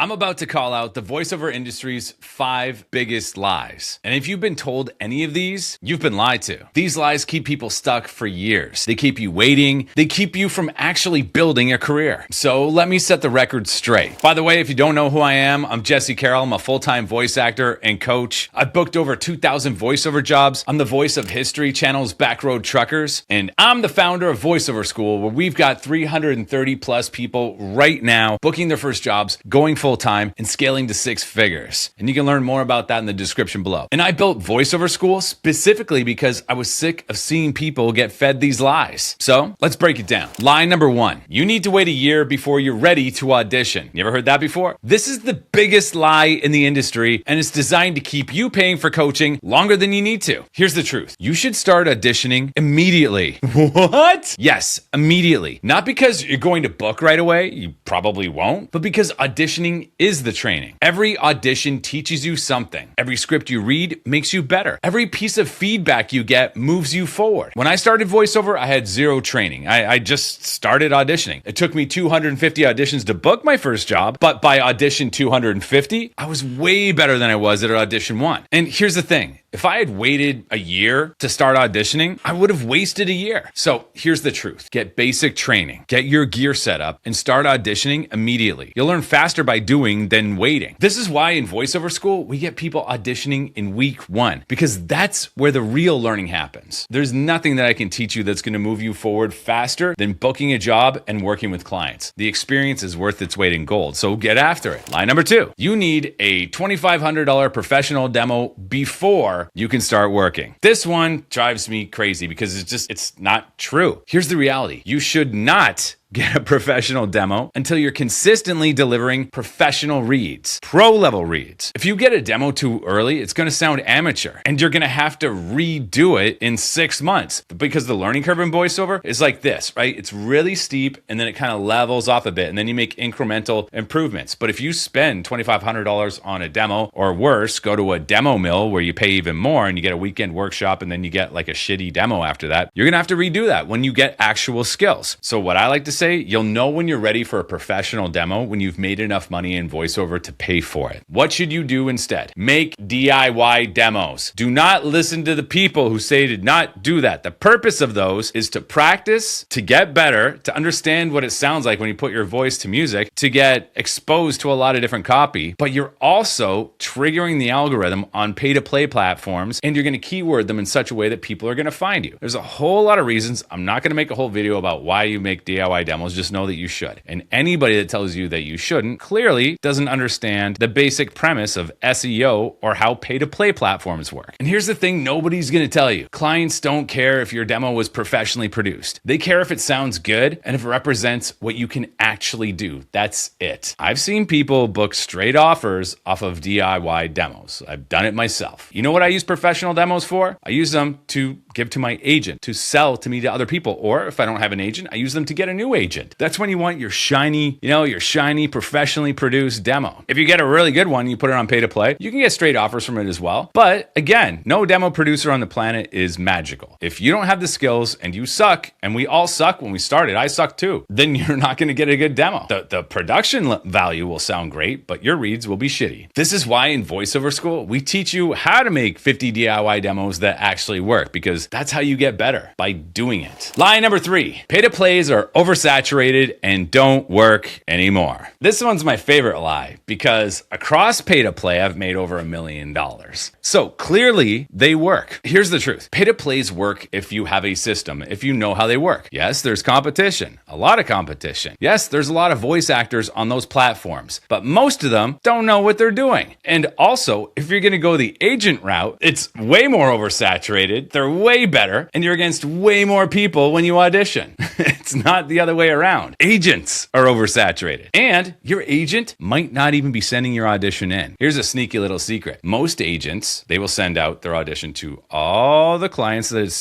I'm about to call out the voiceover industry's 5 biggest lies. And if you've been told any of these, you've been lied to. These lies keep people stuck for years. They keep you waiting. They keep you from actually building a career. So let me set the record straight. By the way, if you don't know who I am, I'm Jesse Carroll. I'm a full-time voice actor and coach. I've booked over 2,000 voiceover jobs. I'm the voice of History Channel's Backroad Truckers. And I'm the founder of VoiceOver School, where we've got 330 plus people right now booking their first jobs, going full-time, and scaling to 6 figures. And you can learn more about that in the description below. And I built VoiceOver School specifically because I was sick of seeing people get fed these lies. So let's break it down. Lie number 1, you need to wait a year before you're ready to audition. You ever heard that before? This is the biggest lie in the industry, and it's designed to keep you paying for coaching longer than you need to. Here's the truth. You should start auditioning immediately. What? Yes, immediately. Not because you're going to book right away, you probably won't, but because auditioning is the training. Every audition teaches you something. Every script you read makes you better. Every piece of feedback you get moves you forward. When I started voiceover, I had 0 training. I just started auditioning. It took me 250 auditions to book my first job, but by audition 250, I was way better than I was at audition 1. And here's the thing. If I had waited a year to start auditioning, I would have wasted a year. So here's the truth. Get basic training, get your gear set up, and start auditioning immediately. You'll learn faster by doing than waiting. This is why in VoiceOver School, we get people auditioning in week 1, because that's where the real learning happens. There's nothing that I can teach you that's gonna move you forward faster than booking a job and working with clients. The experience is worth its weight in gold, so get after it. Lie number 2, you need a $2,500 professional demo before you can start working. This one drives me crazy because it's not true. Here's the reality. You should not get a professional demo until you're consistently delivering professional reads, pro-level reads. If you get a demo too early, it's gonna sound amateur, and you're gonna have to redo it in 6 months, because the learning curve in voiceover is like this, right? It's really steep, and then it kind of levels off a bit, and then you make incremental improvements. But if you spend $2,500 on a demo, or worse, go to a demo mill where you pay even more, and you get a weekend workshop, and then you get like a shitty demo after that, you're gonna have to redo that when you get actual skills. So what I like to say, you'll know when you're ready for a professional demo when you've made enough money in voiceover to pay for it. What should you do instead? Make DIY demos. Do not listen to the people who say to not do that. The purpose of those is to practice, to get better, to understand what it sounds like when you put your voice to music, to get exposed to a lot of different copy, but you're also triggering the algorithm on pay-to-play platforms, and you're going to keyword them in such a way that people are going to find you. There's a whole lot of reasons. I'm not going to make a whole video about why you make DIY demos. Just know that you should. And anybody that tells you that you shouldn't clearly doesn't understand the basic premise of SEO or how pay-to-play platforms work. And here's the thing nobody's going to tell you. Clients don't care if your demo was professionally produced. They care if it sounds good and if it represents what you can actually do. That's it. I've seen people book straight offers off of DIY demos. I've done it myself. You know what I use professional demos for? I use them to give to my agent, to sell to me to other people. Or if I don't have an agent, I use them to get a new agent. That's when you want your shiny, professionally produced demo. If you get a really good one, you put it on pay to play, you can get straight offers from it as well. But again, no demo producer on the planet is magical. If you don't have the skills and you suck, and we all suck when we started, I suck too, then you're not going to get a good demo. The production value will sound great, but your reads will be shitty. This is why in VoiceOver School, we teach you how to make 50 DIY demos that actually work, because that's how you get better, by doing it. Lie number 3, pay-to-plays are oversaturated and don't work anymore. This one's my favorite lie, because across pay-to-play, I've made over $1 million. So clearly they work. Here's the truth. Pay-to-plays work if you have a system, if you know how they work. Yes, there's competition, a lot of competition. Yes, there's a lot of voice actors on those platforms, but most of them don't know what they're doing. And also, if you're gonna go the agent route, it's way more oversaturated, they're way better, and you're against way more people when you audition. It's not the other way around. Agents are oversaturated, and your agent might not even be sending your audition in. Here's a sneaky little secret. Most agents, they will send out their audition to all the clients that it's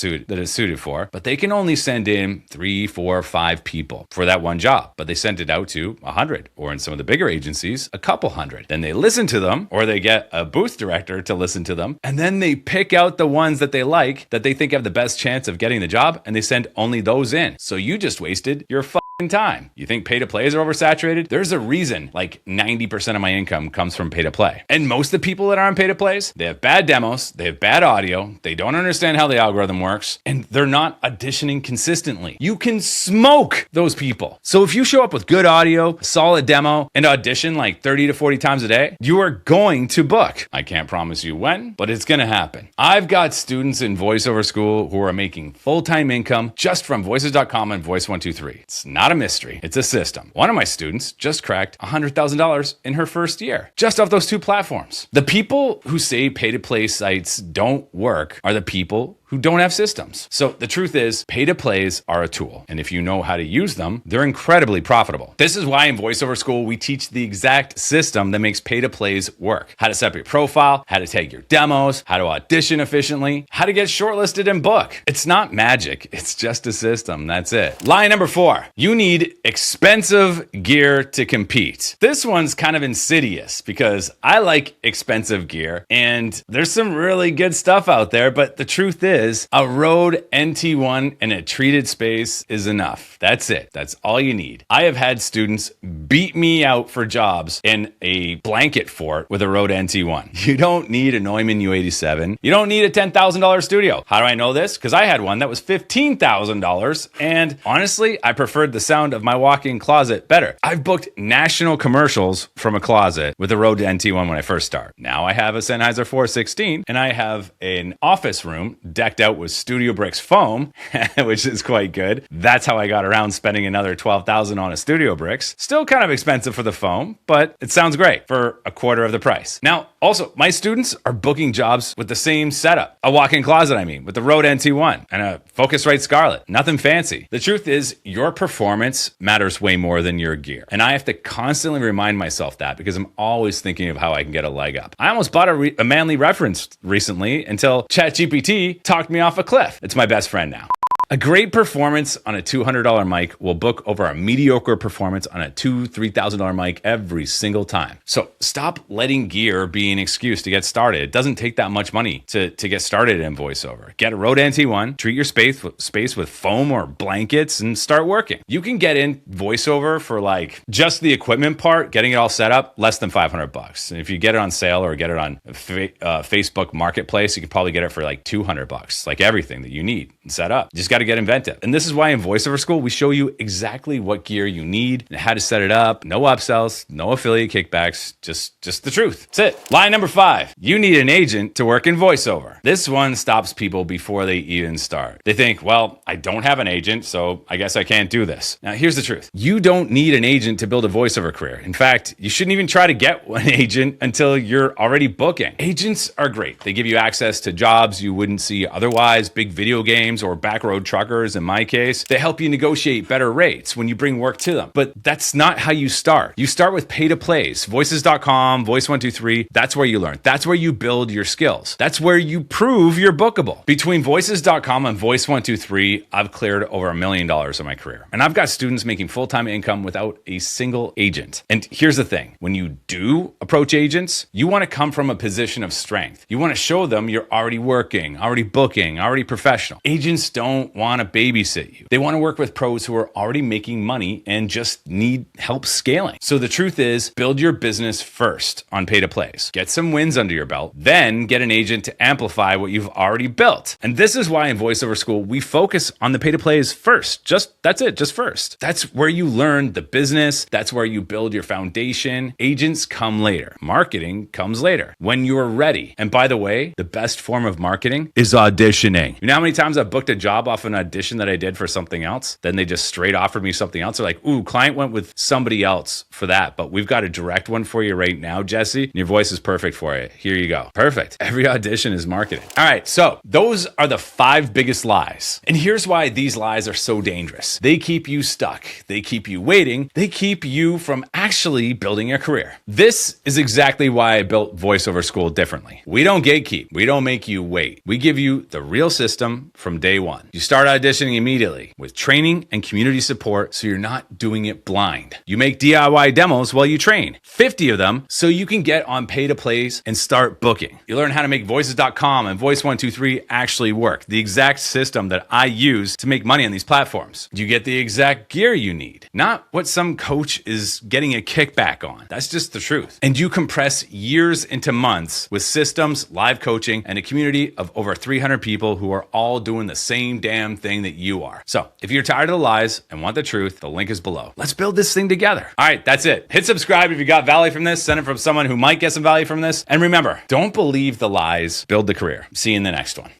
suited for, but they can only send in 3, 4, 5 people for that one job. But they sent it out to 100, or in some of the bigger agencies, a couple hundred. Then they listen to them, or they get a booth director to listen to them, and then they pick out the ones that they like, that they think have the best chance of getting the job, and they send only those in. So you just wasted your time. You think pay to plays are oversaturated? There's a reason like 90% of my income comes from pay to play. And most of the people that are on pay to plays, they have bad demos, they have bad audio, they don't understand how the algorithm works, and they're not auditioning consistently. You can smoke those people. So if you show up with good audio, solid demo, and audition like 30 to 40 times a day, you are going to book. I can't promise you when, but it's going to happen. I've got students in VoiceOver School who are making full-time income just from voices.com and Voice123. It's not a mystery. It's a system. One of my students just cracked $100,000 in her first year, just off those two platforms. The people who say pay-to-play sites don't work are the people who don't have systems. So the truth is, pay-to-plays are a tool. And if you know how to use them, they're incredibly profitable. This is why in VoiceOver School, we teach the exact system that makes pay-to-plays work. How to set up your profile, how to tag your demos, how to audition efficiently, how to get shortlisted and book. It's not magic, it's just a system, that's it. Lie number 4, you need expensive gear to compete. This one's kind of insidious because I like expensive gear and there's some really good stuff out there, but the truth is, a Rode NT1 in a treated space is enough. That's it. That's all you need. I have had students beat me out for jobs in a blanket fort with a Rode NT1. You don't need a Neumann U87. You don't need a $10,000 studio. How do I know this? Because I had one that was $15,000, and honestly, I preferred the sound of my walk-in closet better. I've booked national commercials from a closet with a Rode NT1 when I first started. Now I have a Sennheiser 416, and I have an office room decked out with Studio Bricks foam, which is quite good. That's how I got around spending another $12,000 on a Studio Bricks. Still kind of expensive for the foam, but it sounds great for a quarter of the price. Now, also, my students are booking jobs with the same setup. A walk-in closet, with the Rode NT1 and a Focusrite Scarlett. Nothing fancy. The truth is, your performance matters way more than your gear. And I have to constantly remind myself that because I'm always thinking of how I can get a leg up. I almost bought a Manly reference recently until ChatGPT talked me off a cliff. It's my best friend now. A great performance on a $200 mic will book over a mediocre performance on a $2,000, $3,000 mic every single time. So stop letting gear be an excuse to get started. It doesn't take that much money to get started in voiceover. Get a Rode NT1, treat your space with foam or blankets, and start working. You can get in voiceover for like just the equipment part, getting it all set up, less than $500. And if you get it on sale or get it on Facebook Marketplace, you can probably get it for like $200, like everything that you need and set up. You just got to get inventive. And this is why in VoiceOver School, we show you exactly what gear you need and how to set it up. No upsells, no affiliate kickbacks, just the truth. That's it. Lie number 5, you need an agent to work in VoiceOver. This one stops people before they even start. They think, well, I don't have an agent, so I guess I can't do this. Now, here's the truth. You don't need an agent to build a VoiceOver career. In fact, you shouldn't even try to get an agent until you're already booking. Agents are great. They give you access to jobs you wouldn't see otherwise, big video games or backroad truckers in my case. They help you negotiate better rates when you bring work to them. But that's not how you start. You start with pay-to-plays. Voices.com, Voice123, that's where you learn. That's where you build your skills. That's where you prove you're bookable. Between Voices.com and Voice123, I've cleared over $1 million in my career. And I've got students making full-time income without a single agent. And here's the thing. When you do approach agents, you want to come from a position of strength. You want to show them you're already working, already booking, already professional. Agents don't want to babysit you. They want to work with pros who are already making money and just need help scaling. So the truth is, build your business first on pay-to-plays. Get some wins under your belt, then get an agent to amplify what you've already built. And this is why in VoiceOver School, we focus on the pay-to-plays first. That's it, just first. That's where you learn the business. That's where you build your foundation. Agents come later. Marketing comes later, when you're ready. And by the way, the best form of marketing is auditioning. You know how many times I've booked a job off an audition that I did for something else? Then they just straight offered me something else. They're like, ooh, client went with somebody else for that, but we've got a direct one for you right now, Jesse. And your voice is perfect for it. Here you go. Perfect. Every audition is marketing. All right, so those are the 5 biggest lies. And here's why these lies are so dangerous. They keep you stuck. They keep you waiting. They keep you from actually building a career. This is exactly why I built VoiceOver School differently. We don't gatekeep. We don't make you wait. We give you the real system from day one. You start Start auditioning immediately with training and community support so you're not doing it blind. You make DIY demos while you train, 50 of them, so you can get on pay-to-plays and start booking. You learn how to make voices.com and Voice123 actually work, the exact system that I use to make money on these platforms. You get the exact gear you need, not what some coach is getting a kickback on. That's just the truth. And you compress years into months with systems, live coaching, and a community of over 300 people who are all doing the same damn thing that you are. So if you're tired of the lies and want the truth, the link is below. Let's build this thing together. All right, that's it. Hit subscribe if you got value from this. Send it from someone who might get some value from this. And remember, don't believe the lies. Build the career. See you in the next one.